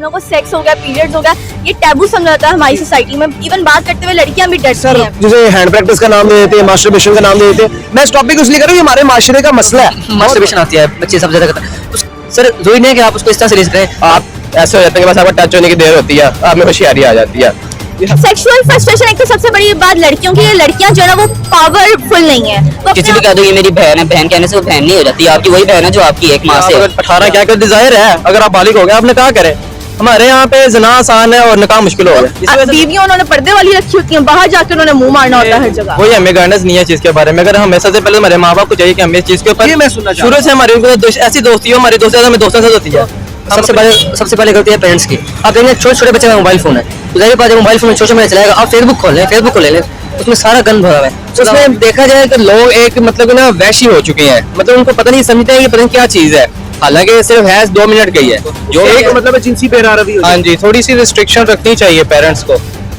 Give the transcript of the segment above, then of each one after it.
लोग को सेक्स हो गया, पीरियड्स हो गया, ये टैबू समझा जाता है हमारी सोसाइटी में। इवन बात करते हुए लड़कियां भी डरती सर हैं। जैसे हैंड प्रैक्टिस का नाम दे देते हैं, मास्टरबेशन का नाम दे देते हैं। मैं इस टॉपिक को इसलिए कर रहा हूँ, हमारे माशरे का मसला है। मास्टरबेशन आती है, बच्चे सब ज्यादा करते हैं। सर जरूरी नहीं है कि आप उसको इस तरह से रिलीज करें। आप ऐसे हो जाते हैं कि बस आपका टच होने की देर होती है, आप में होशियारी आ जाती है। सेक्सुअल फ्रस्ट्रेशन एक तो सबसे बड़ी बात लड़कियों की है, लड़कियां जो है ना वो पावरफुल नहीं है। वो किसी अपने भी कह दो ये मेरी बहन है, बहन कहने से वो बहन नहीं हो जाती, आपकी वही बहन है जो आपकी एक माँ से है। 18 क्या कर डिजायर है, अगर आप बालिग हो गए आपने कहा करें। हमारे यहाँ पे जना आसान है और निकाह मुश्किल हो गया। बीवियां उन्होंने पर्दे वाली रखी होती हैं, बाहर जाकर उन्होंने मुंह मारना होता है हर जगह। वही हमें गाइडेंस नहीं है चीज के बारे में। अगर हमें सबसे पहले हमारे माँ बाप को चाहिए कि हमें इस चीज के ऊपर शुरू से हमारी ऐसी दोस्ती हो, हमारी दोस्ती हमें दोस्तों से होती है। सबसे पहले गलती है पेरेंट्स की। आप देखेंगे छोटे छोटे बच्चे का मोबाइल फोन है, तो जाहिर बात है मोबाइल फोन में सोशल मीडिया चलाएगा। आप फेसबुक खोल लें, फेसबुक को ले लें, उसमें सारा गंद भरा हुआ है। उसमें देखा जाए तो लोग एक मतलब ना वैशी हो चुके हैं, मतलब उनको पता नहीं समझते हैं कि पता नहीं क्या चीज है, हालांकि सिर्फ है 2 मिनट का ही है। जो एक मतलब जिनसी बेरारवी। हाँ जी, थोड़ी सी रिस्ट्रिक्शन रखनी चाहिए पेरेंट्स को,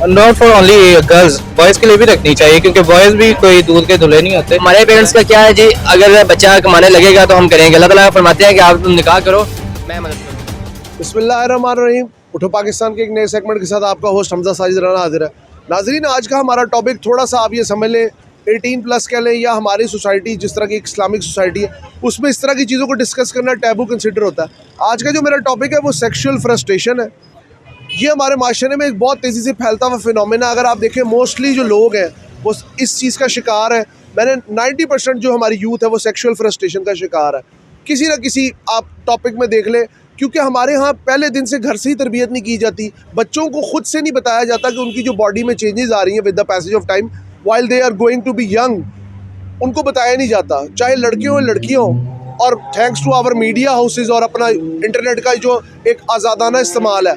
not for only girls, boys के लिए भी रखनी चाहिए, क्योंकि बॉयज भी कोई दूध के धुले नहीं होते। हमारे पेरेंट्स का क्या है जी, अगर बच्चा कमाने लगेगा तो हम करेंगे। अल्लाह ताला फरमाते हैं कि आप निकाह करो, मैं मदद करूँ। बिस्मिल्लाहिर्रहमानिर्रहीम। उठो पाकिस्तान के एक नए सेगमेंट के साथ आपका होस्ट हमजा साजिद राना हाजिर है। नाजरीन, आज का हमारा टॉपिक थोड़ा सा आप ये समझ लें 18+ कह लें, या हमारी सोसाइटी जिस तरह की इस्लामिक सोसाइटी है उसमें इस तरह की चीज़ों को डिस्कस करना टैबू कंसिडर होता है। आज का जो मेरा टॉपिक है वो सेक्शुअल फ्रस्ट्रेशन है। ये हमारे माशरे में एक बहुत तेज़ी से फैलता हुआ फिनोमेना। अगर आप देखें मोस्टली जो लोग हैं वो इस चीज़ का शिकार है। मैंने 90% जो हमारी यूथ है वो सेक्शुअल फ्रस्ट्रेशन का शिकार है। किसी न किसी आप टॉपिक में देख लें, क्योंकि हमारे यहाँ पहले दिन से घर से ही तरबियत नहीं की जाती। बच्चों को खुद से नहीं बताया जाता कि उनकी जो बॉडी में चेंजेस आ रही हैं with the passage of time while they are going to be young, उनको बताया नहीं जाता, चाहे लड़कियों या लड़कियों। और thanks to our media houses और अपना इंटरनेट का जो एक आज़ादाना इस्तेमाल है,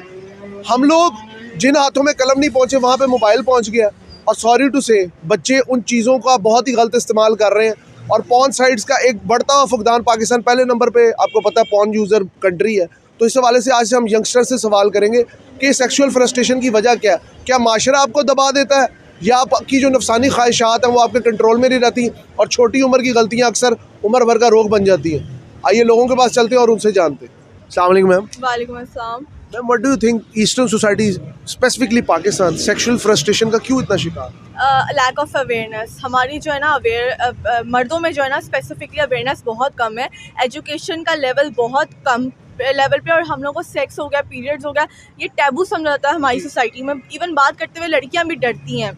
हम लोग जिन हाथों में कलम नहीं पहुँचे वहाँ पे मोबाइल पहुँच गया। और सॉरी टू से बच्चे उन चीज़ों का बहुत ही गलत इस्तेमाल कर रहे हैं। और पॉर्न साइट्स का एक बढ़ता हुआ फुकदान, पाकिस्तान पहले नंबर पे आपको पता है पॉर्न यूज़र कंट्री है। तो इस हवाले से आज हम यंगस्टर से सवाल करेंगे कि सेक्सुअल फ्रस्ट्रेशन की वजह क्या है। क्या माशरा आपको दबा देता है, या आपकी जो नफसानी ख्वाहिशात हैं वो आपके कंट्रोल में नहीं रहती, और छोटी उम्र की गलतियाँ अक्सर उम्र भर का रोग बन जाती हैं। आइए लोगों के पास चलते हैं और उनसे जानते हैं। अस्सलाम वालेकुम मैम। वालेकुम अस्सलाम। Ma'am, what do you think eastern society specifically Pakistan sexual frustration का क्यों इतना शिकार? Lack of awareness. हमारी जो है ना मर्दों में जो है ना स्पेसिफिकली अवेयरनेस बहुत कम है, एजुकेशन का लेवल बहुत कम लेवल पे, और हम लोगों को सेक्स हो गया, पीरियड्स हो गया, ये टैबू समझा जाता है हमारी सोसाइटी में। इवन बात करते हुए लड़कियां भी डरती हैं।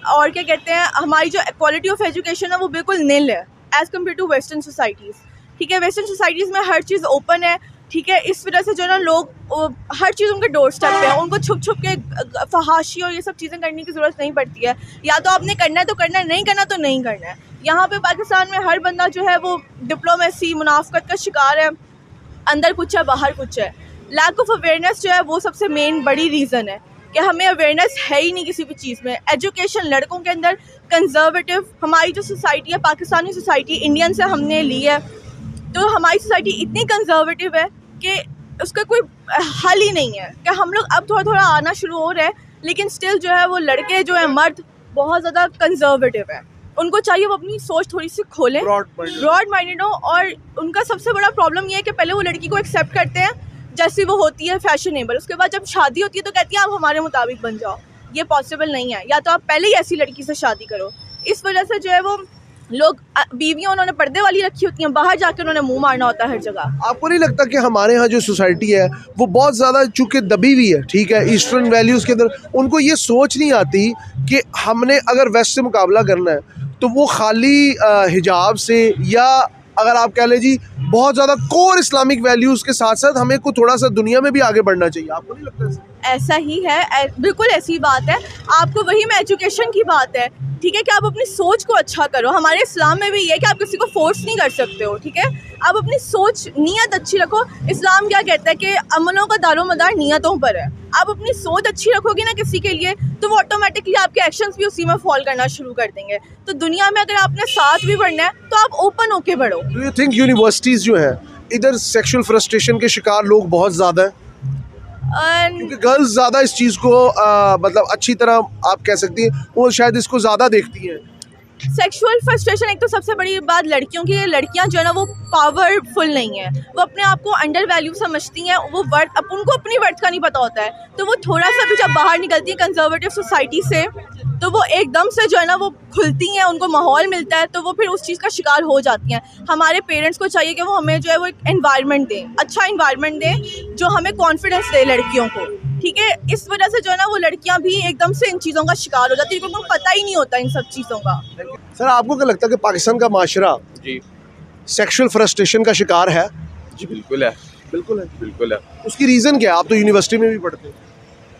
और क्या कहते हैं, हमारी जो क्वालिटी ऑफ एजुकेशन है वो बिल्कुल नील है as compared to western societies. ठीक है, वेस्टर्न सोसाइटीज़ में हर चीज़ ओपन है। ठीक है, इस वजह से जो है ना लोग हर चीज़ उनके डोर स्टेप पे है, उनको छुप छुप के फहाशी और ये सब चीज़ें करने की ज़रूरत नहीं पड़ती है। या तो आपने करना है तो करना है, नहीं करना तो नहीं करना है। यहाँ पे पाकिस्तान में हर बंदा जो है वो डिप्लोमेसी मुनाफकत का शिकार है, अंदर कुछ है बाहर कुछ है। लैक ऑफ अवेयरनेस जो है वो सबसे मेन बड़ी रीज़न है कि हमें अवेयरनेस है ही नहीं किसी भी चीज़ में। एजुकेशन लड़कों के अंदर कंजर्वेटिव, हमारी जो सोसाइटी है पाकिस्तानी सोसाइटी इंडियन से हमने ली है, तो हमारी सोसाइटी इतनी कंजर्वेटिव है कि उसका कोई हल ही नहीं है। कि हम लोग अब थोड़ा थोड़ा आना शुरू हो रहा है, लेकिन स्टिल जो है वो लड़के जो है मर्द बहुत ज़्यादा कंजर्वेटिव है। उनको चाहिए वो अपनी सोच थोड़ी सी खोलें, ब्रॉड माइंडेड हो। और उनका सबसे बड़ा प्रॉब्लम ये है कि पहले वो लड़की को एक्सेप्ट करते हैं जैसी वो होती है, फैशनेबल। उसके बाद जब शादी होती है तो कहती है आप हमारे मुताबिक बन जाओ। ये पॉसिबल नहीं है, या तो आप पहले ही ऐसी लड़की से शादी करो। इस वजह से जो है वो लोग, बीवियां उन्होंने पर्दे वाली रखी होती हैं, बाहर जाकर उन्होंने मुंह मारना होता है हर जगह। आपको नहीं लगता कि हमारे यहाँ जो सोसाइटी है वो बहुत ज़्यादा चूँकि दबी हुई है, ठीक है, ईस्टर्न वैल्यूज़ के अंदर, उनको ये सोच नहीं आती कि हमने अगर वेस्ट से मुकाबला करना है तो वो खाली हिजाब से, या अगर आप कह लें जी बहुत ज़्यादा कोर इस्लामिक वैल्यूज़ के साथ साथ हमें को थोड़ा सा दुनिया में भी आगे बढ़ना चाहिए? आपको नहीं लगता ऐसा ही है, बिल्कुल ऐसी बात है। आपको वही में एजुकेशन की बात है, ठीक है, कि आप अपनी सोच को अच्छा करो। हमारे इस्लाम में भी ये है कि आप किसी को फोर्स नहीं कर सकते हो। ठीक है, आप अपनी सोच नीयत अच्छी रखो। इस्लाम क्या कहता है कि अमलों का दारोमदार नीयतों पर है। आप अपनी सोच अच्छी रखोगे ना किसी के लिए, तो वो ऑटोमेटिकली आपके एक्शंस भी उसी में फॉल करना शुरू कर देंगे। तो दुनिया में अगर आपने साथ भी बढ़ना है तो आप ओपन होके बढ़ो। डू यू थिंक यूनिवर्सिटीज़ जो है इधर सेक्सुअल फ्रस्ट्रेशन के शिकार लोग बहुत ज़्यादा हैं? क्योंकि गर्ल्स ज़्यादा इस चीज़ को मतलब अच्छी तरह आप कह सकती हैं, वो शायद इसको ज़्यादा देखती हैं। सेक्सुअल फ्रस्ट्रेशन एक तो सबसे बड़ी बात लड़कियों की है, लड़कियां जो है ना वो पावरफुल नहीं है, वो अपने आप को अंडर वैल्यू समझती हैं, वो वर्थ उनको अपनी वर्थ का नहीं पता होता है, तो वो थोड़ा सा भी जब बाहर निकलती है कंजर्वेटिव सोसाइटी से तो वो एकदम से जो है ना वो खुलती हैं, उनको माहौल मिलता है तो वो फिर उस चीज़ का शिकार हो जाती हैं। हमारे पेरेंट्स को चाहिए कि वो हमें जो है वो एक एनवायरनमेंट दें, अच्छा एनवायरनमेंट दें जो हमें कॉन्फिडेंस दे लड़कियों को, ठीक है। इस वजह से जो है ना वो लड़कियां भी एकदम से इन चीज़ों का शिकार हो जाती है क्योंकि उनको पता ही नहीं होता इन सब चीज़ों का। सर आपको क्या लगता है कि पाकिस्तान का माशरा जी सेक्सुअल फ्रस्ट्रेशन का शिकार है? जी बिल्कुल है, बिल्कुल है। बिल्कुल है। उसकी रीज़न क्या है? आप तो यूनिवर्सिटी में भी पढ़ते हैं।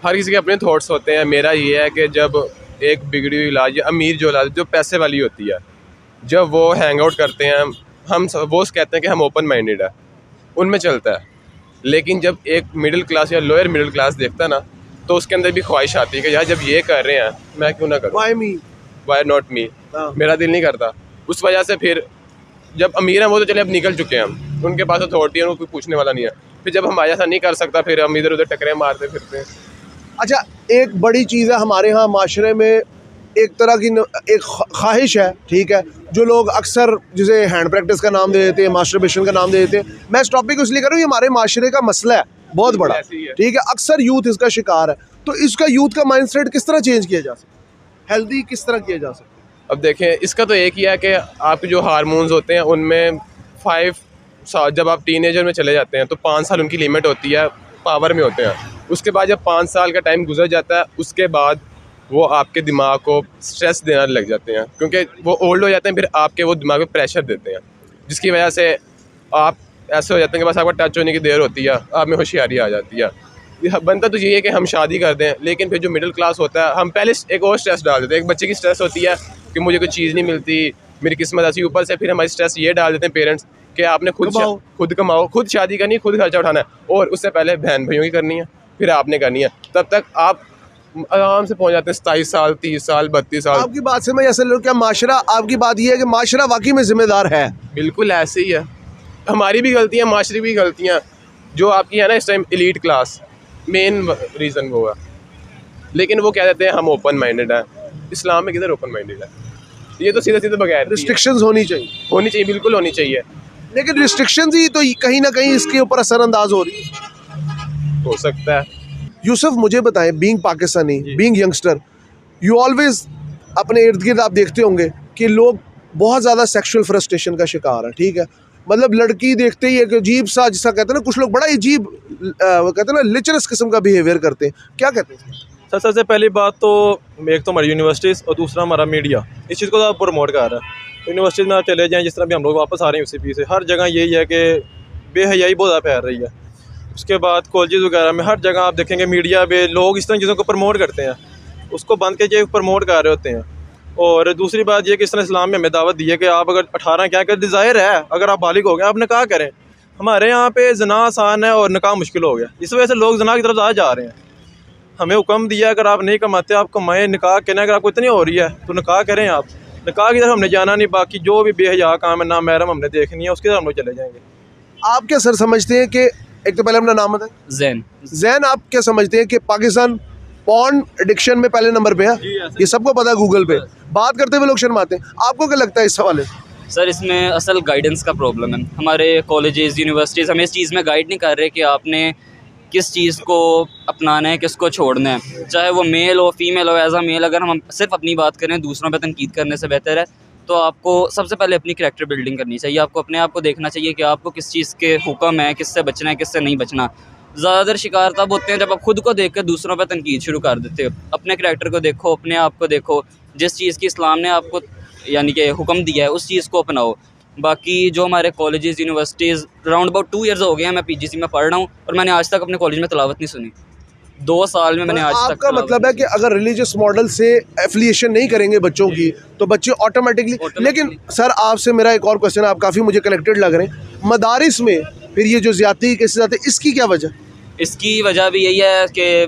हर किसी के अपने थॉट्स होते हैं। मेरा ये है कि जब एक बिगड़ी हुई औलाद या अमीर जो औलाद जो पैसे वाली होती है, जब वो हैंग आउट करते हैं, हम वो कहते हैं कि हम ओपन माइंडेड है, उनमें चलता है। लेकिन जब एक मिडिल क्लास या लोअर मिडिल क्लास देखता है ना, तो उसके अंदर भी ख्वाहिश आती है कि यार जब ये कर रहे हैं मैं क्यों ना करूँ, Why me? Why not me, हाँ। मेरा दिल नहीं करता। उस वजह से फिर जब अमीर हैं वो तो चले अब निकल चुके हैं, हम उनके पास अथॉरिटी है, उनको कोई पूछने वाला नहीं है। फिर जब हमारे ऐसा नहीं कर सकता फिर हम इधर उधर टकरे मारते फिरते हैं। अच्छा, एक बड़ी चीज़ है हमारे यहाँ माशरे में, एक तरह की एक ख्वाहिश है, ठीक है, जो लोग अक्सर जिसे हैंड प्रैक्टिस का नाम दे देते हैं, मास्टरबेशन का नाम दे देते हैं। मैं इस टॉपिक को इसलिए कर रहा हूँ, ये हमारे माशरे का मसला है बहुत बड़ा, ऐसे ही है। ठीक है। अक्सर यूथ इसका शिकार है, तो इसका यूथ का माइंडसेट किस तरह चेंज किया जा सकता है, हेल्दी किस तरह किया जा सकता है? अब देखें, इसका तो एक ही है कि आपके जो हार्मोन्स होते हैं उनमें 5 साल, जब आप टीनेजर में चले जाते हैं तो 5 साल उनकी लिमिट होती है, पावर में होते हैं। उसके बाद जब 5 साल का टाइम गुजर जाता है, उसके बाद वो आपके दिमाग को स्ट्रेस देना लग जाते हैं, क्योंकि वो ओल्ड हो जाते हैं, फिर आपके वो दिमाग में प्रेशर देते हैं, जिसकी वजह से आप ऐसे हो जाते हैं कि बस आपका टच होने की देर होती है, आप में होशियारी आ जाती है। ये बनता तो यही है कि हम शादी कर दें, लेकिन फिर जो मिडिल क्लास होता है, हम पहले एक और स्ट्रेस डाल देते हैं। एक बच्चे की स्ट्रेस होती है कि मुझे कोई चीज़ नहीं मिलती, मेरी किस्मत ऐसी, ऊपर से फिर हमारी स्ट्रेस ये डाल देते हैं पेरेंट्स कि आपने खुद कमाओ, खुद शादी करनी है, खुद खर्चा उठाना है, और उससे पहले बहन भाइयों की करनी है, फिर आपने करनी है। तब तक आप आराम से पहुंच जाते हैं 27 साल, 30 साल, 32 साल। आपकी बात से मैं ऐसे लोग, क्या माशरा, आपकी बात ये है कि माशरा वाकई में जिम्मेदार है? बिल्कुल ऐसे ही है, हमारी भी गलतियाँ, माशरे भी गलतियाँ, जो आपकी है ना इस time elite class, main reason वो है। लेकिन वो कह देते हैं हम ओपन माइंडेड हैं। इस्लाम में किधर ओपन माइंडेड है? ये तो सीधे सीधे बगैर रिस्ट्रिक्शंस होनी चाहिए, बिल्कुल होनी चाहिए। लेकिन रिस्ट्रिक्शंस ही तो कहीं ना कहीं इसके ऊपर असरअंदाज हो रही है। हो सकता है। यूसुफ, मुझे बताएं, being Pakistani, being youngster, you always अपने इर्द गिर्द आप देखते होंगे कि लोग बहुत ज़्यादा सेक्सुअल फ्रस्ट्रेशन का शिकार है, ठीक है। मतलब लड़की देखते ही एक अजीब सा, जिसा कहते हैं ना, कुछ लोग बड़ा अजीब वो कहते हैं ना लिचरस किस्म का बिहेवियर करते हैं। क्या कहते हैं सर? सबसे पहली बात तो एक तो हमारी यूनिवर्सिटीज़ और दूसरा हमारा मीडिया इस चीज़ को तो प्रमोट कर रहा है। यूनिवर्सिटीज़ में आप चले जाएँ, जिस तरह भी हम लोग वापस आ रहे हैं उसी पीछे, हर जगह यही है कि बेहयाई बहुत ज़्यादा फैल रही है। उसके बाद कॉलेज वगैरह में हर जगह आप देखेंगे मीडिया पे लोग इस तरह चीज़ों को प्रमोट करते हैं, उसको बंद करके प्रमोट कर रहे होते हैं। और दूसरी बात ये कि इस तरह इस्लाम में हमें दावत दी है कि आप अगर 18 क्या कर डिज़ायर है, अगर आप बालिग हो गए, आप निकाह करें। हमारे यहाँ पे जना आसान है और निकाह मुश्किल हो गया, इस वजह से लोग जना की तरफ ज़्यादा जा रहे हैं। हमें हुक्म दिया अगर आप नहीं कमाते आप कमाएँ, निकाह करना, अगर आपको इतनी हो रही है तो निकाह करें। आप निकाह की तरफ हमने जाना नहीं, बाकी जो भी बेहया काम है, ना महरम हमने देखनी है, उसकी तरफ हम लोग चले जाएंगे। आप क्या सर समझते हैं कि, एक तो पहले अपना नाम बताएं। जैन, आप क्या समझते हैं कि पाकिस्तान पॉर्न एडिक्शन में पहले नंबर पे है? ये सबको पता है, गूगल पे बात करते हुए लोग शर्माते हैं। आपको क्या लगता है इस हवाले से? सर, इसमें असल गाइडेंस का प्रॉब्लम है। हमारे कॉलेजेस, यूनिवर्सिटीज़ हमें इस चीज़ में गाइड नहीं कर रहे कि आपने किस चीज़ को अपनाना है, किसको छोड़ना है, चाहे वो मेल हो फीमेल हो। एज अ मेल अगर हम सिर्फ अपनी बात करें, दूसरों पर तनकीद करने से बेहतर है तो आपको सबसे पहले अपनी करैक्टर बिल्डिंग करनी चाहिए। आपको अपने आप को देखना चाहिए कि आपको किस चीज़ के हुक्म है, किससे बचना है, किससे नहीं बचना। ज़्यादातर शिकार तब होते हैं जब आप खुद को देख कर दूसरों पर तनकीद शुरू कर देते हो। अपने करैक्टर को देखो, अपने आप को देखो, जिस चीज़ की इस्लाम ने आपको यानी कि हुक्म दिया है उस चीज़ को अपनाओ। बाकी जो हमारे colleges, universities, round about 2 years हो गए हैं मैं पीजीसी में पढ़ रहा हूँ और मैंने आज तक अपने कॉलेज में तलावत नहीं सुनी। 2 साल में मैंने आज तक। आपका मतलब है कि अगर रिलीजियस मॉडल से एफिलिएशन नहीं करेंगे बच्चों की तो बच्चे ऑटोमेटिकली। लेकिन सर आपसे मेरा एक और क्वेश्चन है, आप काफ़ी मुझे कनेक्टेड लग रहे हैं, मदारिस में फिर ये जो ज़्यादती केसेस आते हैं, इसकी क्या वजह? इसकी वजह भी यही है कि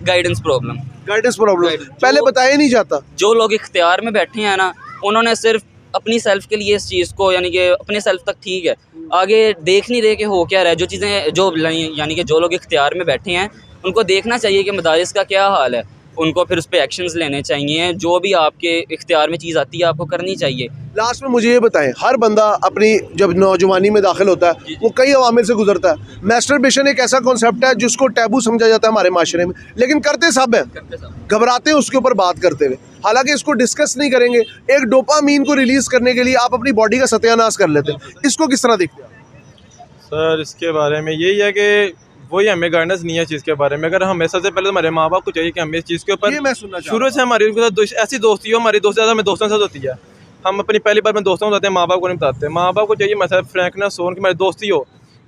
गाइडेंस प्रॉब्लम पहले बताया नहीं जाता। जो लोग इख्तियार में बैठे हैं ना, उन्होंने सिर्फ अपनी सेल्फ के लिए इस चीज़ को, यानी कि अपने सेल्फ तक ठीक है, आगे देख नहीं रहे कि हो क्या रहा है। जो चीज़ें जो यानी कि जो लोग इख्तियार में बैठे हैं उनको देखना चाहिए कि मदारिस का क्या हाल है। उनको फिर उस पर एक्शंस लेने चाहिए। जो भी आपके इख्तियार में चीज़ आती है आपको करनी चाहिए। लास्ट में मुझे ये बताएं, हर बंदा अपनी जब नौजवानी में दाखिल होता है वो कई अवामिल से गुजरता है। मैस्टरबेशन एक ऐसा कॉन्सेप्ट है जिसको टैबू समझा जाता है हमारे माशरे में, लेकिन करते सब हैं, घबराते हैं उसके ऊपर बात करते हुए। हालांकि इसको डिस्कस नहीं करेंगे, एक डोपामीन को रिलीज़ करने के लिए आप अपनी बॉडी का सत्यानाश कर लेते हैं। इसको किस तरह देखते हैं सर? इसके बारे में यही है कि वही हमें गाइडेंस नहीं है चीज़ के बारे में। अगर हमें सबसे पहले हमारे माँ बाप को चाहिए कि हमें इस चीज़ के ऊपर, ये मैं सुनना शुरू से हमारी उनके साथ ऐसी दोस्ती हो, हमारी दोस्ती हमें दोस्तों के साथ होती है। हम अपनी पहली बार में दोस्तों को बताते हैं, माँ बाप को नहीं बताते। माँ बाप को चाहिए हमारे साथ फ्रैंकनेस हो, उनकी हमारी दोस्ती हो,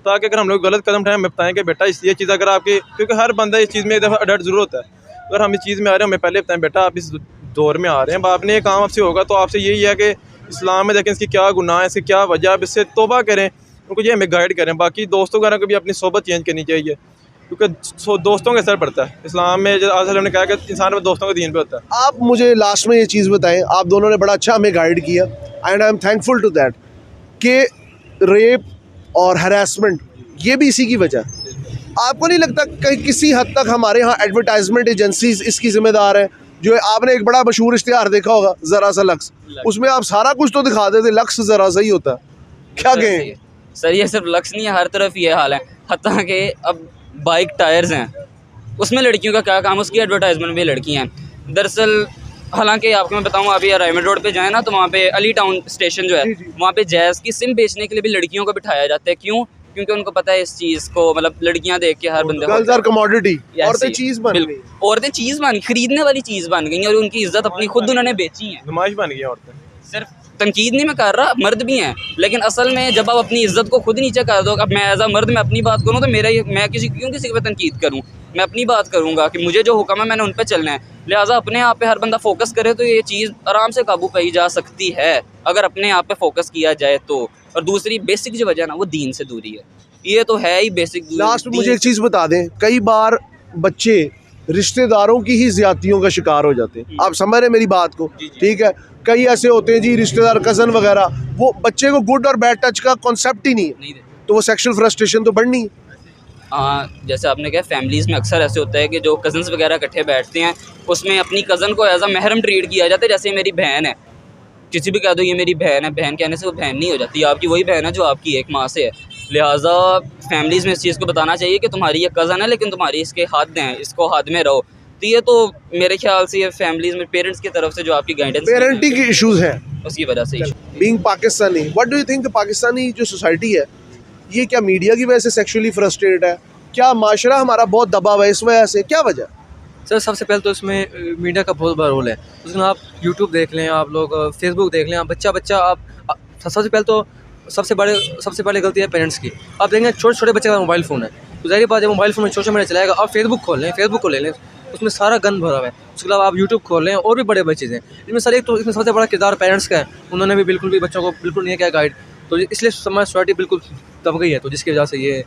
ताकि अगर हम लोग गलत कदम उठाएं हमें बताएं कि बेटा ये चीज़ अगर आपकी, क्योंकि हर बंदा इस चीज़ में एक दफ़ा अडल्ट ज़रूर होता है। अगर हम इस चीज़ में आ रहे हैं हमें पहले बताएं बेटा आप इस दौर में आ रहे हैं, आपने ये काम आपसे होगा, तो आपसे यही है कि इस्लाम में देखें इसकी क्या गुनाह है, इसकी क्या वजह, आप इससे तौबा करें, उनको ये हमें गाइड करें। बाकी दोस्तों वगैरह को भी अपनी सोबत चेंज करनी चाहिए, क्योंकि दोस्तों का असर पड़ता है। इस्लाम में जो आज हमने कहा कि इंसान में दोस्तों का दीन पे होता है। आप मुझे लास्ट में ये चीज़ बताएं, आप दोनों ने बड़ा अच्छा हमें गाइड किया and I am thankful to that कि रेप और हरासमेंट ये भी इसी की वजह। आपको नहीं लगता कहीं किसी हद तक हमारे यहाँ एडवर्टाइजमेंट एजेंसीज इसकी जिम्मेदार हैं? जो आपने एक बड़ा मशहूर इश्तिहार देखा होगा, ज़रा सा लक्स, उसमें आप सारा कुछ तो दिखा देते, लक्स ज़रा सा ही होता है। क्या कहें सर? ये सिर्फ लक्स नहीं है, हर तरफ ये हाल है। हत्ता कि अब बाइक टायर्स हैं, उसमें लड़कियों का क्या काम, उसकी एडवर्टाइजमेंट भी लड़कियां हैं। दरअसल हालांकि आपको मैं बताऊं, अभी रायमंड रोड पे जाए ना तो वहाँ पे अली टाउन स्टेशन जो है वहाँ पे जैज़ की सिम बेचने के लिए भी लड़कियों को बिठाया जाता है। क्यों? क्योंकि उनको पता है इस चीज़ को, मतलब लड़कियां देख के हर बंदे कमोडिटी, औरतें चीज़ बन गई, औरतें चीज़ बन, खरीदने वाली चीज़ बन गई और उनकी इज्जत अपनी खुद उन्होंने बेची है, नुमाइश बन गई औरतें। सिर्फ तनकीद नहीं मैं कर रहा, मर्द भी हैं, लेकिन असल में जब आप अपनी इज्जत को खुद नीचे कर दो, अब मैं एज अ मर्द मैं अपनी बात करूँ तो मैं किसी पे तनकीद करूँ? मैं अपनी बात करूँगा कि मुझे जो हुक्म है मैंने उन पर चलना है। लिहाजा अपने आप पे हर बंदा फोकस करे तो ये चीज़ आराम से काबू पाई जा सकती है, अगर अपने आप पे फोकस किया जाए तो। और दूसरी बेसिक जो वजह ना वो दीन से दूरी है, ये तो है ही बेसिक। लास्ट में मुझे एक चीज़ बता दें, कई बार बच्चे रिश्तेदारों की ही ज्यादतियों का शिकार हो जाते हैं। आप समझ रहे मेरी बात को? ठीक है, कई ऐसे होते हैं जी रिश्तेदार, कज़न वगैरह, वो बच्चे को गुड और बैड टच का कॉन्सेप्ट ही नहीं है, तो वो सेक्शुअल फ्रस्ट्रेशन तो बढ़नी है। जैसे आपने कहा फैमिलीज़ में अक्सर ऐसे होता है कि जो कज़न्स वगैरह इकट्ठे बैठते हैं, उसमें अपनी कज़न को एज अ महरम ट्रीट किया जाता है। जैसे मेरी बहन है, किसी भी कह दो ये मेरी बहन है, बहन कहने से वो बहन नहीं हो जाती, आपकी वही बहन है जो आपकी एक माँ से है। लिहाजा फैमिलीज़ में इस चीज़ को बताना चाहिए कि तुम्हारी ये कज़न है लेकिन तुम्हारी इसके हद हैं, इसको हद में रहो। तो ये तो मेरे ख्याल से ये फैमिलीज़ में पेरेंट्स की तरफ से जो आपकी गाइडेंस, पेरेंटिंग के इश्यूज हैं उसकी वजह से। Being Pakistani, what do you think Pakistani जो सोसाइटी है ये क्या मीडिया की वजह से सेक्सुअली फ्रस्ट्रेट है? क्या माशरा हमारा बहुत दबाव है इस वजह से? क्या वजह? सर सबसे पहले तो इसमें मीडिया का बहुत बड़ा रोल है। उसमें आप यूट्यूब देख लें, आप लोग फेसबुक देख लें, आप बच्चा आप सबसे पहले तो सबसे बड़ी गलती है पेरेंट्स की। आप देखेंगे छोटे छोटे बच्चे का मोबाइल फ़ोन है, तो ज़ाहिर बात है मोबाइल फ़ोन में सोशल मीडिया चलाएगा। आप फेसबुक खोल लें, फेसबुक को ले लें, उसमें सारा गंद भरा हुआ है। उसके अलावा आप यूट्यूब खोल लें, और भी बड़े बड़े चीज़ें। इसमें सर एक तो इसमें सबसे बड़ा किरदार पेरेंट्स का है, उन्होंने भी बिल्कुल भी बच्चों को बिल्कुल नहीं किया गाइड, तो इसलिए समाज सोसाइटी बिल्कुल दब गई है। तो जिसकी वजह से ये,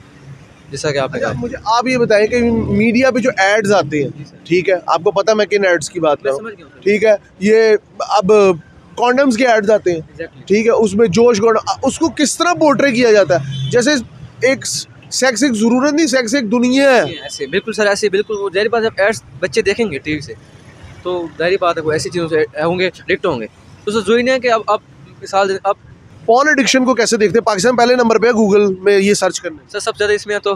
जैसा कि आपने कहा। मुझे आप ये बताएं कि मीडिया पे जो एड्स आते हैं, ठीक है, आपको पता मैं किन एड्स की बात कर रहा हूँ, ठीक है, ये अब कॉन्डम्स के एड्स आते हैं, ठीक है, उसमें जोश उसको किस तरह पोर्ट्रे किया जाता है जैसे एक सेक्स एक ज़रूरत नहीं, सेक्स एक दुनिया है। ऐसे बिल्कुल सर, ऐसे बिल्कुल। वो ज़ाहिर बात है, जब एड्स बच्चे देखेंगे टीवी से तो ज़ाहिर बात है वो ऐसी चीज़ों से होंगे, एडिक्ट होंगे। तो सर ज़रूरी नहीं है कि आप मिसाल आप पॉर्न एडिक्शन को कैसे देखते हैं? पाकिस्तान पहले नंबर पे है गूगल में ये सर्च करने। सर सबसे ज़्यादा इसमें तो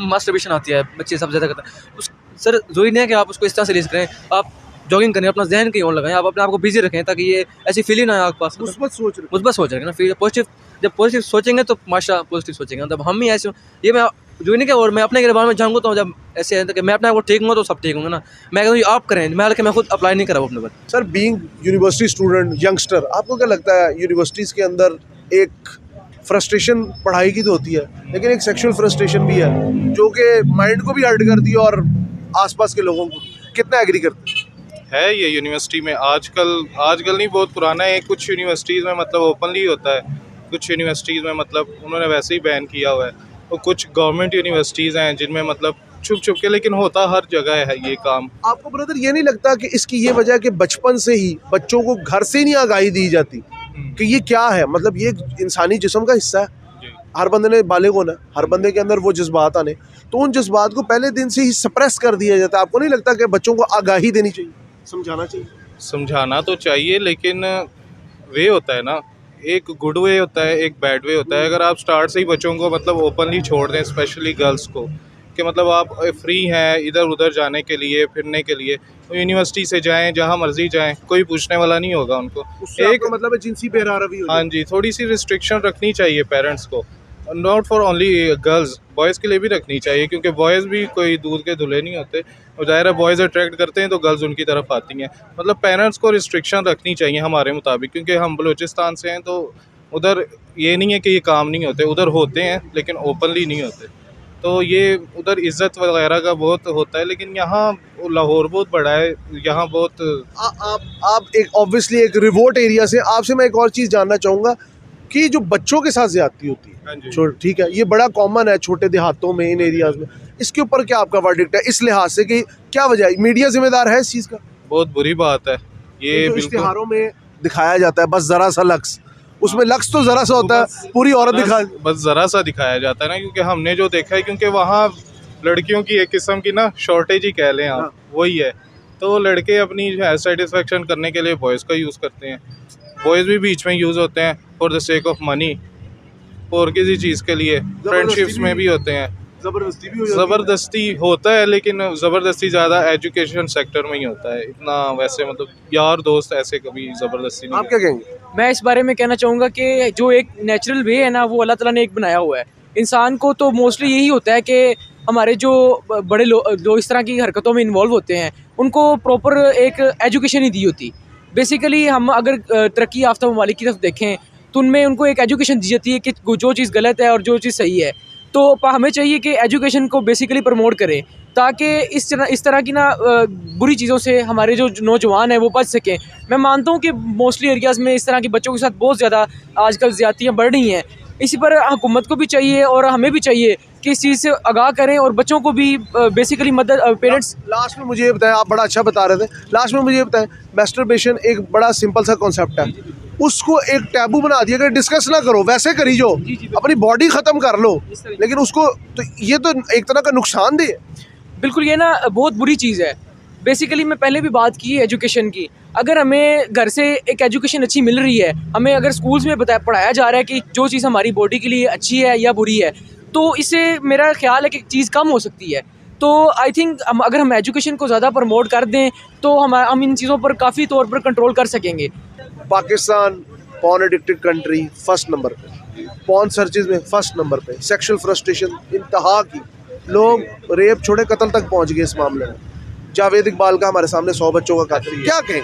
मास्टरबेशन आती है, बच्चे सबसे ज़्यादा करते हैं। सर ज़रूरी नहीं है कि आप उसको इस तरह से रिलीज करें, आप जॉगिंग करें, अपना जहन कहीं और लगाएं, आप अपने आप को बिजी रखें ताकि ये ऐसी फीलिंग ना आए आपके पास। मुस्बत सोच रखें ना, फिर पॉजिटिव, जब पॉजिटिव सोचेंगे तो माशा पॉजिटिव सोचेंगे। मतलब हम ही ऐसे, ये मैं जो नहीं क्या, और मैं अपने के बारे में जाऊँगा तो जब ऐसे है कि मैं अपने आप को ठीक हूँ तो सब ठीक होंगे ना। मैं कहता हूँ आप करें, मैं हालांकि मैं खुद अप्लाई नहीं करा अपने पर। Sir being university student, youngster, आपको क्या लगता है यूनिवर्सिटीज़ के अंदर एक फ्रस्ट्रेशन पढ़ाई की तो होती है, लेकिन एक सेक्सुअल फ्रस्ट्रेशन भी है जो कि माइंड को भी हर्ट करती है और आसपास के लोगों को? कितना एग्री करते है ये यूनिवर्सिटी में? आजकल नहीं, बहुत पुराना है। कुछ यूनिवर्सिटीज़ में मतलब ओपनली होता है, कुछ यूनिवर्सिटीज़ में मतलब उन्होंने वैसे ही बैन किया हुआ है, और कुछ गवर्नमेंट यूनिवर्सिटीज़ हैं जिनमें मतलब छुप के, लेकिन होता हर जगह है ये काम। आपको ब्रदर ये नहीं लगता कि इसकी ये वजह है कि बचपन से ही बच्चों को घर से नहीं आगाही दी जाती कि ये क्या है, मतलब ये इंसानी जिस्म का हिस्सा है, हर बंदे ने बालिग होना, हर बंदे के अंदर वो जज्बात आने, तो उन जज्बात को पहले दिन से ही सप्रेस कर दिया जाता है। आपको नहीं लगता कि बच्चों को आगाही देनी चाहिए, समझाना चाहिए? समझाना तो चाहिए, लेकिन वे होता है ना, एक गुड वे होता है, एक बैड वे होता है। अगर आप स्टार्ट से ही बच्चों को मतलब ओपनली छोड़ दें, स्पेशली गर्ल्स को, कि मतलब आप फ्री हैं इधर उधर जाने के लिए, फिरने के लिए, तो यूनिवर्सिटी से जाएं, जहाँ मर्जी जाएं, कोई पूछने वाला नहीं होगा उनको। एक मतलब जिनसी बेरारवी हो हाँ जी, थोड़ी सी रिस्ट्रिक्शन रखनी चाहिए पेरेंट्स को, not for only girls, boys के लिए भी रखनी चाहिए, क्योंकि बॉयज़ भी कोई दूध के धुले नहीं होते। और ज़ाहिर है बॉयज़ अट्रैक्ट करते हैं तो गर्ल्स उनकी तरफ आती हैं। मतलब पेरेंट्स को रिस्ट्रिक्शन रखनी चाहिए हमारे मुताबिक, क्योंकि हम बलूचिस्तान से हैं, तो उधर ये नहीं है कि ये काम नहीं होते, उधर होते हैं लेकिन ओपनली नहीं होते। तो ये उधर इज़्ज़त वगैरह का बहुत होता है, लेकिन यहाँ लाहौर बहुत बड़ा है, यहाँ बहुत आप एक ऑब्वियसली एक रिवोट एरिया से, आपसे मैं एक और चीज़ जानना चाहूँगा कि जो बच्चों के साथ ज्यादती होती है, ठीक है, ये बड़ा कॉमन है छोटे देहातों में, इन एरियाज में, इसके ऊपर क्या आपका वर्डिक्ट है इस लिहाज से कि क्या वजह है, मीडिया जिम्मेदार है इस चीज़ का? बहुत बुरी बात है ये। इश्तिहारों में दिखाया जाता है बस ज़रा सा लक्स, उसमें लक्स तो ज़रा सा होता है, पूरी औरत बस ज़रा सा दिखाया जाता है ना, क्योंकि हमने जो देखा है, क्योंकि वहाँ लड़कियों की एक किस्म की ना शॉर्टेज ही कह लें आप, वही है। तो लड़के अपनी सेटिस्फेक्शन करने के लिए बॉयज़ का यूज़ करते हैं, बॉयज़ भी बीच में यूज़ होते हैं for the sake of money, और किसी चीज़ के लिए, फ्रेंडशिप्स में भी होते हैं, ज़बरदस्ती होता है, लेकिन ज़बरदस्ती ज़्यादा एजुकेशन सेक्टर में ही होता है, इतना वैसे मतलब यार दोस्त ऐसे कभी ज़बरदस्ती नहीं। आप क्या कहेंगे? मैं इस बारे में कहना चाहूँगा कि जो एक नेचुरल वे है ना, वो अल्लाह ताला ने एक बनाया हुआ है। इंसान को तो मोस्टली यही होता है कि हमारे जो बड़े लोग इस तरह की हरकतों में इन्वॉल्व होते हैं, उनको प्रॉपर एक एजुकेशन नहीं दी होती। बेसिकली हम अगर तरक्की याफ्ता ममालिक की तरफ देखें तो उनमें उनको एक एजुकेशन दी जाती है कि जो चीज़ गलत है और जो चीज़ सही है। तो हमें चाहिए कि एजुकेशन को बेसिकली प्रमोट करें, ताकि इस तरह की ना बुरी चीज़ों से हमारे जो नौजवान हैं वो बच सकें। मैं मानता हूँ कि मोस्टली एरियाज़ में इस तरह के बच्चों के साथ बहुत ज़्यादा आजकल ज़्यादतियाँ बढ़ रही हैं। इसी पर हुकूमत को भी चाहिए और हमें भी चाहिए कि इस चीज़ से आगाह करें और बच्चों को भी बेसिकली मदद पेरेंट्स। लास्ट में मुझे ये बताएं, आप बड़ा अच्छा बता रहे थे, लास्ट में मुझे ये बताएं, मैस्टरबेशन एक बड़ा सिंपल सा कॉन्सेप्ट है, उसको एक टैबू बना दिया कि डिस्कस ना करो, वैसे करी जो अपनी बॉडी ख़त्म कर लो, लेकिन उसको तो ये तो एक तरह का नुकसानदेह है। बिल्कुल, ये ना बहुत बुरी चीज़ है। बेसिकली मैं पहले भी बात की है एजुकेशन की। अगर हमें घर से एक एजुकेशन अच्छी मिल रही है, हमें अगर स्कूल्स में पढ़ाया जा रहा है कि जो चीज़ हमारी बॉडी के लिए अच्छी है या बुरी है, तो इससे मेरा ख्याल है कि चीज़ कम हो सकती है। तो आई थिंक अगर हम एजुकेशन को ज़्यादा प्रमोट कर दें तो हम इन चीज़ों पर काफ़ी तौर पर कंट्रोल कर सकेंगे। Pakistan porn addicted country first number पे, पॉर्न सर्चेज में फर्स्ट नंबर पे, सेक्सुअल फ्रस्ट्रेशन इंतहा की, लोग रेप छोड़े कत्ल तक पहुंच गए इस मामले में। जावेद इकबाल का हमारे सामने 100 बच्चों का कातिल, क्या कहें?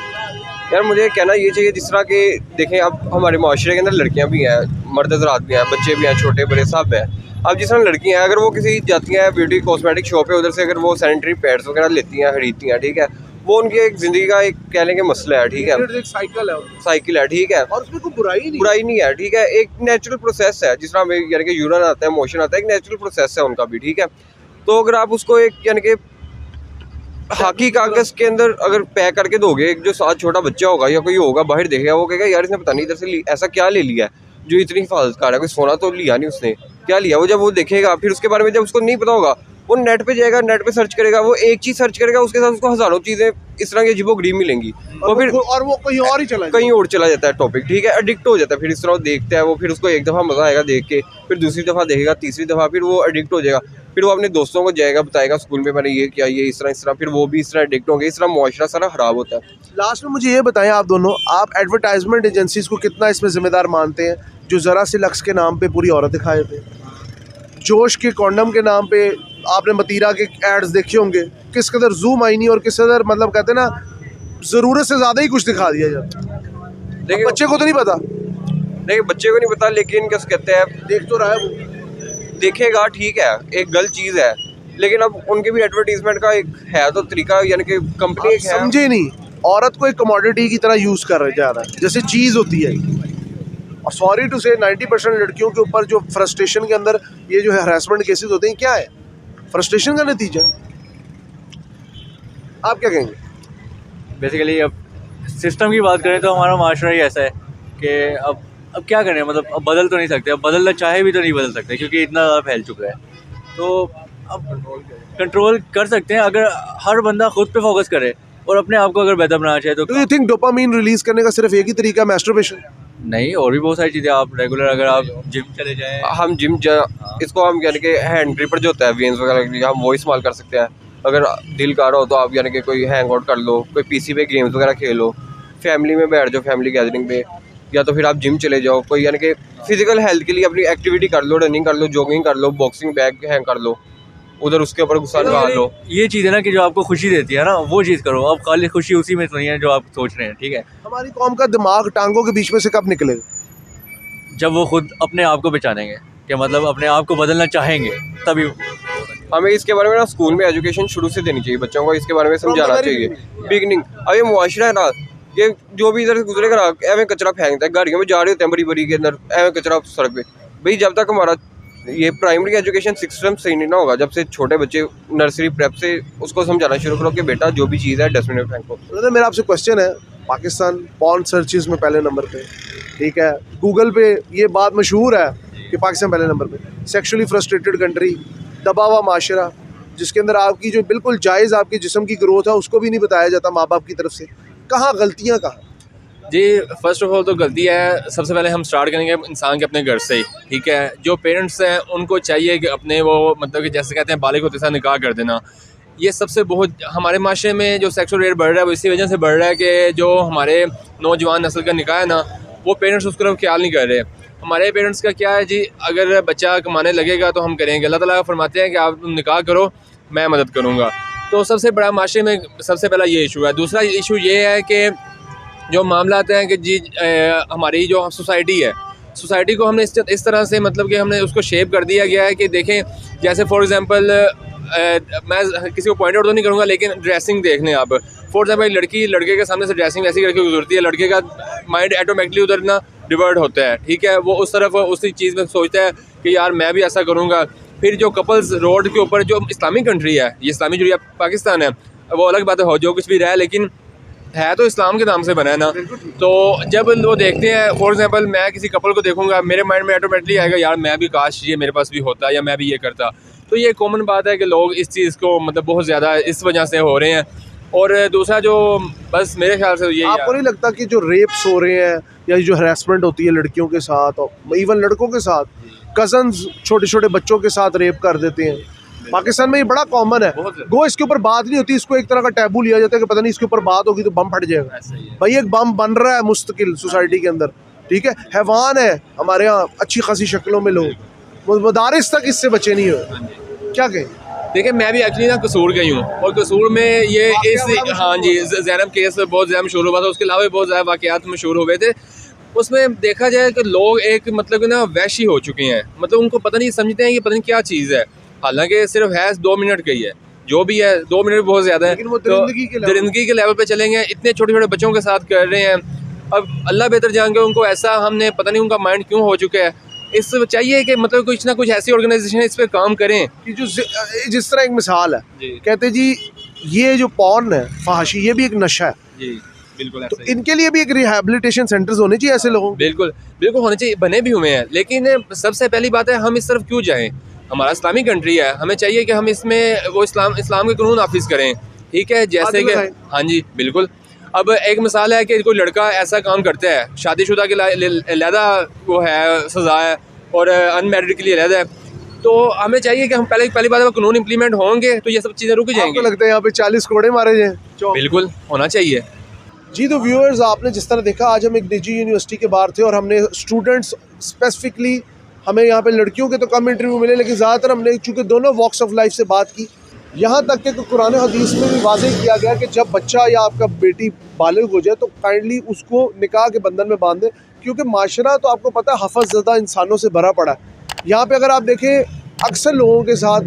यार मुझे कहना ये चाहिए, जिस तरह के देखें अब हमारे माशरे के अंदर लड़कियां भी हैं, मर्द हज़रात भी हैं, बच्चे भी हैं, छोटे बड़े सब हैं। अब जिस तरह लड़कियां हैं, अगर वो किसी जाती हैं ब्यूटी कॉस्मेटिक शॉप है, उधर से अगर वो सैनिटरी पैड्स वगैरह लेती हैं, खरीदती हैं, ठीक है, वो उनकी एक ज़िंदगी का एक कह लें कि मसला है, ठीक है, एक साइकिल है, ठीक है, और उसमें कोई बुराई नहीं है, ठीक है, एक नेचुरल प्रोसेस है, जिस तरह हमें यानी कि यूरिन आता है, मोशन आता है, एक नेचुरल प्रोसेस है उनका भी, ठीक है। तो अगर आप उसको एक यानी कि हाकी कागज़ के अंदर अगर पैक करके दोगे, एक जो साथ छोटा बच्चा होगा या कोई होगा बाहर देखेगा, वो कहेगा यार इसने पता नहीं इधर से ऐसा क्या ले लिया है जो इतनी हिफाजतकार है, कोई सोना तो लिया नहीं उसने, क्या लिया। वो जब वो देखेगा, फिर उसके बारे में जब उसको नहीं पता होगा, वो नेट पे जाएगा, नेट पे सर्च करेगा, वो एक चीज़ सर्च करेगा, उसके साथ उसको हज़ारों चीज़ें इस तरह की अजीबोगरीब मिलेंगी, और वो कहीं और ही कहीं और चला जाता है टॉपिक, ठीक है, एडिक्ट हो जाता है। फिर इस तरह देखता है वो, फिर उसको एक दफ़ा मज़ा आएगा देख के, फिर दूसरी दफ़ा देखेगा, तीसरी दफ़ा, फिर वो एडिक्ट हो जाएगा, फिर वो अपने दोस्तों को जाएगा बताएगा स्कूल में मैंने ये किया, ये इस तरह, फिर वो भी इस तरह एडिक्ट होंगे, इस तरह मुआशरा सारा ख़राब होता है। लास्ट में मुझे ये बताएं आप दोनों, आप एडवर्टाइजमेंट एजेंसीज को कितना इसमें ज़िम्मेदार मानते हैं, जो ज़रा सी लक्स के नाम पे पूरी औरत दिखाए थे, जोश के कॉन्डम के नाम पे आपने मतीरा के एड्स देखे होंगे, किस कदर जूम आईनी और किस कदर मतलब कहते हैं ना ज़रूरत से ज़्यादा ही कुछ दिखा दिया जाता है। देखिए बच्चे को तो नहीं पता, देखिए बच्चे को नहीं पता, लेकिन क्या कहते हैं, देख तो रहा है वो, देखेगा, ठीक है, एक गलत चीज़ है, लेकिन अब उनके भी एडवर्टीजमेंट का एक है तो तरीका, यानी कि कंपनी एक है, समझे नहीं, औरत को एक कमोडिटी की तरह यूज़ कर जा रहा है, जैसे चीज़ होती है। और सॉरी टू से 90% लड़कियों के ऊपर जो फ्रस्ट्रेशन के अंदर ये जो हरासमेंट केसेस होते हैं, क्या है, फ्रस्ट्रेशन का नतीजा। आप क्या कहेंगे? बेसिकली अब सिस्टम की बात करें तो हमारा माशरा ही ऐसा है कि अब अब क्या करें, मतलब अब बदल तो नहीं सकते, अब बदलना चाहे भी तो नहीं बदल सकते क्योंकि इतना ज़्यादा फैल चुका है। तो अब कंट्रोल कर सकते हैं अगर हर बंदा खुद पे फोकस करे और अपने आप को अगर बेहतर बनाना चाहे तो। Do you think dopamine release करने का सिर्फ एक ही तरीका मैस्टरबेशन? नहीं, और भी बहुत सारी चीज़ें, आप रेगुलर अगर आप जिम चले जाएँ। हम इसको हम यानी कि हैंड ग्रिपर जो होता है वेन्स वगैरह के लिए हम वो इस्तेमाल कर सकते हैं। अगर दिल कर रहा हो तो आप यानी कि कोई हैंग आउट कर लो, कोई पीसी पे गेम्स वगैरह खेल लो, फैमिली में बैठ जाओ फैमिली गैदरिंग पे, या तो फिर आप जिम चले जाओ, कोई यानी कि फिजिकल हेल्थ के लिए अपनी एक्टिविटी कर लो, रनिंग कर लो, जॉगिंग कर लो, बॉक्सिंग बैग हैंग कर लो, उधर उसके ऊपर गुस्सा निकाल लो। ये चीज़ है ना कि जो आपको खुशी देती है ना वो चीज़ करो। अब खाली खुशी उसी में तो नहीं है जो आप सोच रहे हैं, ठीक है। हमारी कौम का दिमाग टांगों के बीच में से कब निकलेगा? जब वो खुद अपने आप को पहचानेंगे कि मतलब अपने आप को बदलना चाहेंगे तभी। हमें इसके बारे में ना स्कूल में एजुकेशन शुरू से देनी चाहिए, बच्चों को इसके बारे में समझाना चाहिए बिगनिंग। अब ये मुआशरा है ना, ये जो भी इधर से गुजरेगा ना एवं कचरा फेंकता है, गाड़ियों में जा रहे होते हैं बड़ी बड़ी के अंदर एवं कचरा सड़क पे। भाई जब तक हमारा ये प्राइमरी एजुकेशन सिस्टम सही नहीं ना होगा, जब से छोटे बच्चे नर्सरी प्रेप से उसको समझाना शुरू करो कि बेटा जो भी चीज़ है डस्टबिन में फेंको। मेरा आपसे क्वेश्चन है, पाकिस्तान पॉर्न सर्चेस में पहले नंबर पे, ठीक है, गूगल पे ये बात मशहूर है कि पाकिस्तान पहले नंबर पे। सेक्सुअली फ्रस्ट्रेटेड कंट्री, दबा हुआ माशरा जिसके अंदर आपकी जो बिल्कुल जायज़ आपके जिस्म की ग्रोथ है उसको भी नहीं बताया जाता माँ बाप की तरफ से। कहाँ गलतियाँ कहाँ? जी फर्स्ट ऑफ ऑल तो गलती है, सबसे पहले हम स्टार्ट करेंगे इंसान के अपने घर से ही, ठीक है। जो पेरेंट्स हैं उनको चाहिए कि अपने वो मतलब कि जैसे कहते हैं बालिग होते साथ निकाह कर देना। ये सबसे बहुत हमारे माशरे में जो सेक्सुअल रेट बढ़ रहा है वो इसी वजह से बढ़ रहा है कि जो हमारे नौजवान नस्ल का निकाह है ना वो पेरेंट्स उसको ख्याल नहीं कर रहे। हमारे पेरेंट्स का क्या है जी, अगर बच्चा कमाने लगेगा तो हम करेंगे। अल्लाह ताला फरमाते हैं कि आप निकाह करो मैं मदद करूँगा। तो सबसे बड़ा माशरे में सबसे पहला ये इशू है। दूसरा इशू ये है कि जो मामला आते हैं कि जी हमारी जो सोसाइटी है, सोसाइटी को हमने इस तरह से मतलब कि हमने उसको शेप कर दिया गया है कि देखें जैसे फॉर एग्जांपल मैं किसी को पॉइंट आउट तो नहीं करूँगा लेकिन ड्रेसिंग देख लें आप। फॉर एग्जांपल लड़की लड़के के सामने से ड्रेसिंग वैसी करके गुजरती है, लड़के का माइंड ऑटोमेटिकली उधर ना डिवर्ट होता है, ठीक है। वो उस तरफ उसी चीज़ में सोचता है कि यार मैं भी ऐसा करूँगा। फिर जो कपल्स रोड के ऊपर, जो इस्लामिक कंट्री है, ये इस्लामी जो पाकिस्तान है, वो अलग बात है, हो जो कुछ भी रहा है लेकिन है तो इस्लाम के नाम से बना है ना। तो जब वो देखते हैं, फॉर एग्जांपल मैं किसी कपल को देखूंगा, मेरे माइंड में ऑटोमेटिकली आएगा यार मैं भी काश ये मेरे पास भी होता या मैं भी ये करता। तो ये कॉमन बात है कि लोग इस चीज़ को मतलब बहुत ज़्यादा इस वजह से हो रहे हैं। और दूसरा जो बस मेरे ख्याल से ये आपको नहीं लगता कि जो रेप्स हो रहे हैं या जो हरासमेंट होती है लड़कियों के साथ और इवन लड़कों के साथ, कजन्स छोटे छोटे बच्चों के साथ रेप कर देते हैं, पाकिस्तान में ये बड़ा कॉमन है। गो इसके ऊपर बात नहीं होती, इसको एक तरह का टैबू लिया जाता है कि पता नहीं इसके ऊपर बात होगी तो बम फट जाएगा। भाई एक बम बन रहा है मुस्तकिल सोसाइटी के अंदर, ठीक है। हैवान है हमारे यहाँ अच्छी खासी शक्लों में लोग, मदारिस तक इससे बचे नहीं हुए। क्या कहें? देखिए मैं भी एक्चुअली ना कसूर गई हूँ और कसूर में ये इस हाँ जी ज़ैनब केस बहुत ज़्यादा मशहूर हुआ था, उसके अलावा भी बहुत ज़्यादा वाक़यात मशहूर हुए थे। उसमें देखा जाए कि लोग एक मतलब ना वैशी हो चुके हैं, मतलब उनको पता नहीं, समझते हैं कि पता नहीं क्या चीज़ है, हालांकि सिर्फ है 2 मिनट का ही है, जो भी है 2 मिनट बहुत ज़्यादा है। तो दरिंदगी के लेवल पे चलेंगे, इतने छोटे छोटे बच्चों के साथ कर रहे हैं। अब अल्लाह बेहतर जान के उनको ऐसा हमने पता नहीं उनका माइंड क्यों हो चुका है। इस चाहिए कि मतलब कुछ ना कुछ ऐसी ऑर्गेनाइजेशन इस पर काम करें कि जो जिस तरह एक मिसाल है, कहते जी ये जो पॉर्न है, फहाशी, ये भी एक नशा है जी, बिल्कुल। तो इनके लिए भी एक रिहैबिलिटेशन सेंटर्स होने चाहिए ऐसे लोगों। बिल्कुल बिल्कुल होने चाहिए, बने भी हुए हैं, लेकिन सबसे पहली बात है हम इस तरफ क्यों जाएं। हमारा इस्लामी कंट्री है, हमें चाहिए कि हम इसमें वो इस्लाम के कानून नाफिज करें, ठीक है। जैसे कि हाँ जी बिल्कुल। अब एक मिसाल है कि कोई लड़का ऐसा काम करता है, शादीशुदा के अलहदा वो है सज़ा है और अनमैरिड के लिए अलहदा है, तो हमें चाहिए कि हम पहली बात कानून इम्प्लीमेंट होंगे तो ये सब चीज़ें रुक जाएंगी। आपको लगता है यहाँ पे 40 कोड़े मारे जाएं? बिल्कुल होना चाहिए जी। तो व्यूअर्स, आपने जिस तरह देखा, आज हम एक निजी यूनिवर्सिटी के बाहर थे और हमने स्टूडेंट्स स्पेसिफिकली, हमें यहाँ पे लड़कियों के तो कम इंटरव्यू मिले लेकिन ज़्यादातर हमने चूँकि दोनों वॉक्स ऑफ लाइफ से बात की, यहाँ तक कि कुरान हदीस में भी वाज़ेह किया गया कि जब बच्चा या आपका बेटी बालिग हो जाए तो काइंडली उसको निकाह के बंधन में बांध दें, क्योंकि माशरा तो आपको पता है हफ़ज़-ज़दा इंसानों से भरा पड़ा है। यहाँ पे अगर आप देखें अक्सर लोगों के साथ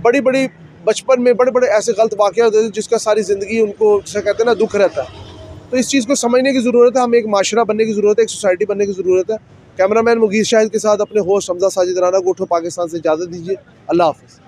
बड़ी बड़ी बचपन में बड़े बड़े ऐसे गलत वाक़या होते हैं जिसका सारी ज़िंदगी उनको जैसे कहते हैं ना दुख रहता है। तो इस चीज़ को समझने की ज़रूरत है, हमें एक माशरा बनने की ज़रूरत है, एक सोसाइटी बनने की ज़रूरत है। कैमरामैन मुगीस शाहिद के साथ अपने होस्ट हमजा साजिद राना को उठो पाकिस्तान से इजाज़त दीजिए। अल्लाह हाफ़िज़।